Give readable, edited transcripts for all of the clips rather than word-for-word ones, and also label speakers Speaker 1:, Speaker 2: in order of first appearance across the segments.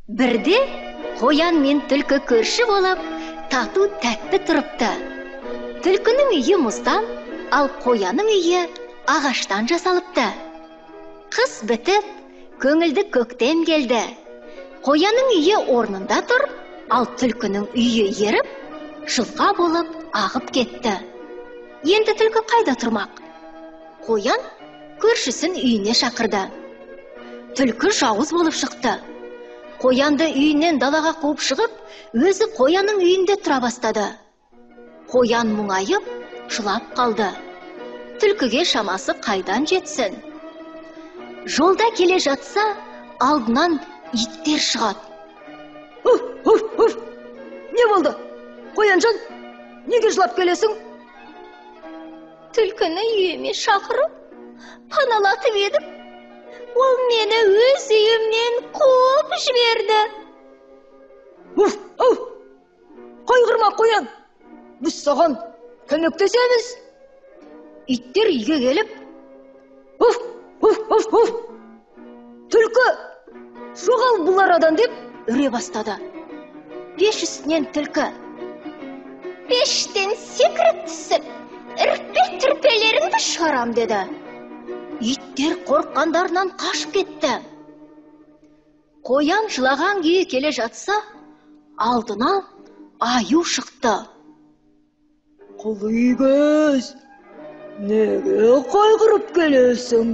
Speaker 1: Бірде қоян мен түлкі көрші болып, тату тәтті тұрыпты. Түлкінің үйі мұздан, ал қояның үйі ағаштан жасалыпты. Қыс бітіп, көңілді көктем келді. Қояның үйі орнында тұр, ал түлкінің үйі еріп, жылға болып ағып кетті. Енді түлкі қайда тұрмақ? Қоян көршісін үйіне шақырды. Түлкі жауыз болып шықты. Қоянды үйінен далаға қуып шығып, өзі қоянның үйінде тұра бастады. Қоян мұңайып, жылап қалды. Түлкіге шамасы қайдан жетсін? Жолда келе жатса, алдынан иттер шығады.
Speaker 2: Не болды? Қоянжан, неге жылап келесің?
Speaker 1: Түлкіні үйіме шақырып, паналатып едім. Ол мені өз үйімнен қуып жіберді.
Speaker 2: Қайғырма, Қоян. Біз саған көмектесеміз.
Speaker 1: Иттер үйге келіп,
Speaker 2: Түлкі, жоғал бұл арадан деп
Speaker 1: үре бастады. Пеш үстінен түлкі: пештен секіріп түсіп, үрпе-түрпелеріңді шығарам деді. Иттер қорыққандарынан қашып кетті. Қоян жылаған күйі келе жатса, алдынан аю шықты.
Speaker 2: Құлыгөз, неге қайғырып келесің?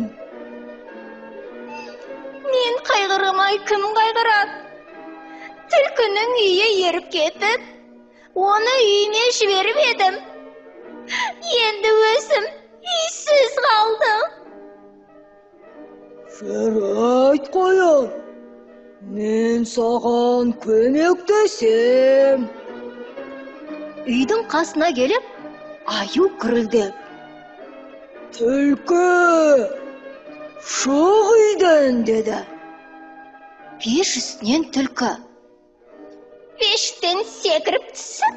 Speaker 1: Мен қайғырмай кім қайғырады? Түлкінің үйі еріп кетіп, оны үйіме жіберіп едім. Енді өзім үйсіз қалдым.
Speaker 2: Жарайт, Қоян, мен саған көмектесем.
Speaker 1: Үйдің қасына келіп, аю гүрілдеп:
Speaker 2: Түлкі, шық үйден деді.
Speaker 1: Пеш үстінен түлкі: пештен секіріп түсіп,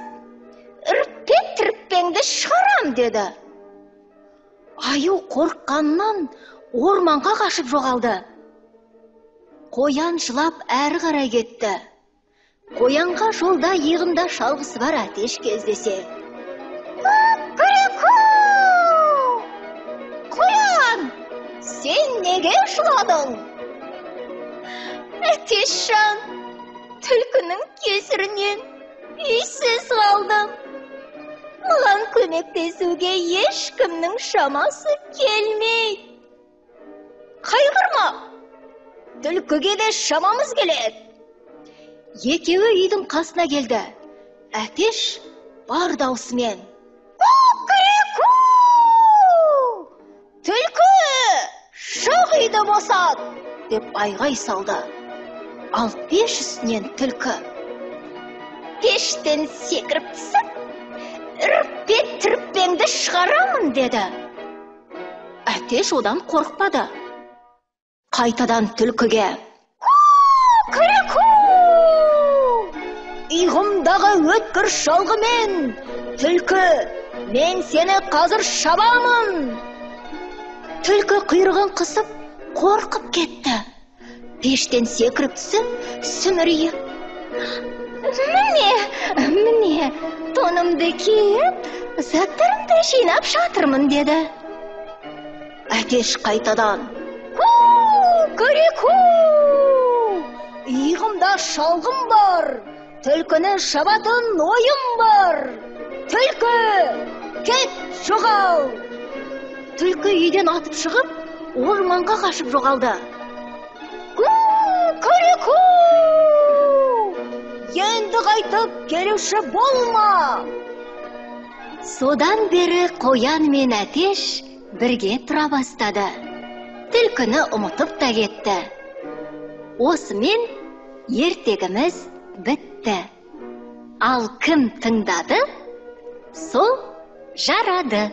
Speaker 1: үрпе-түрпеңді шығарам деді. Аю қорыққаннан орманға қашып жоғалды. Қоян жылап әрі қарай кетті. Қоянға жолда иығында шалғысы бар Әтеш кездесе: Күреку! Қоян, сен неге жыладың? Әтешжан, түлкінің кесірінен үйсіз қалдым. Маған көмектесуге ешкімнің шамасы келмейді. Қайғырма, түлкіге де шамамыз келеді. Екеуі үйдің қасына келді. Әтеш бар даусымен: Күреку! Түлкі, шық үйді босат! Деп айғай салды. Ал пеш үстінен түлкі: пештен секіріп түсіп, үрпе-түрпеңді шығарамын деді. Әтеш одан қорықпады. Қайтадан түлкіге: Күреку! Иығымдағы өткір шалғымен, түлкі, мен сені қазір шабамын! Түлкі құйрығын қысып, қорқып кетті. Пештен секіріп түсіп, сүмірейіп: Міне, тонымды киіп, заттарымды жинап жатырмын деді. Әтеш қайтадан: Күреку! Иығымда шалғым бар, түлкіні шабатын ойым бар. Түлкі, кет, жоғал! Түлкі үйден атып шығып, орманға қашып жоғалды. Күреку! Енді қайтып келуші болма! Содан бері Қоян мен Әтеш бірге тұра бастады. Түлкіні ұмытып та кетті. Осымен ертегіміз бітті. Ал кім тыңдады, сол жарады.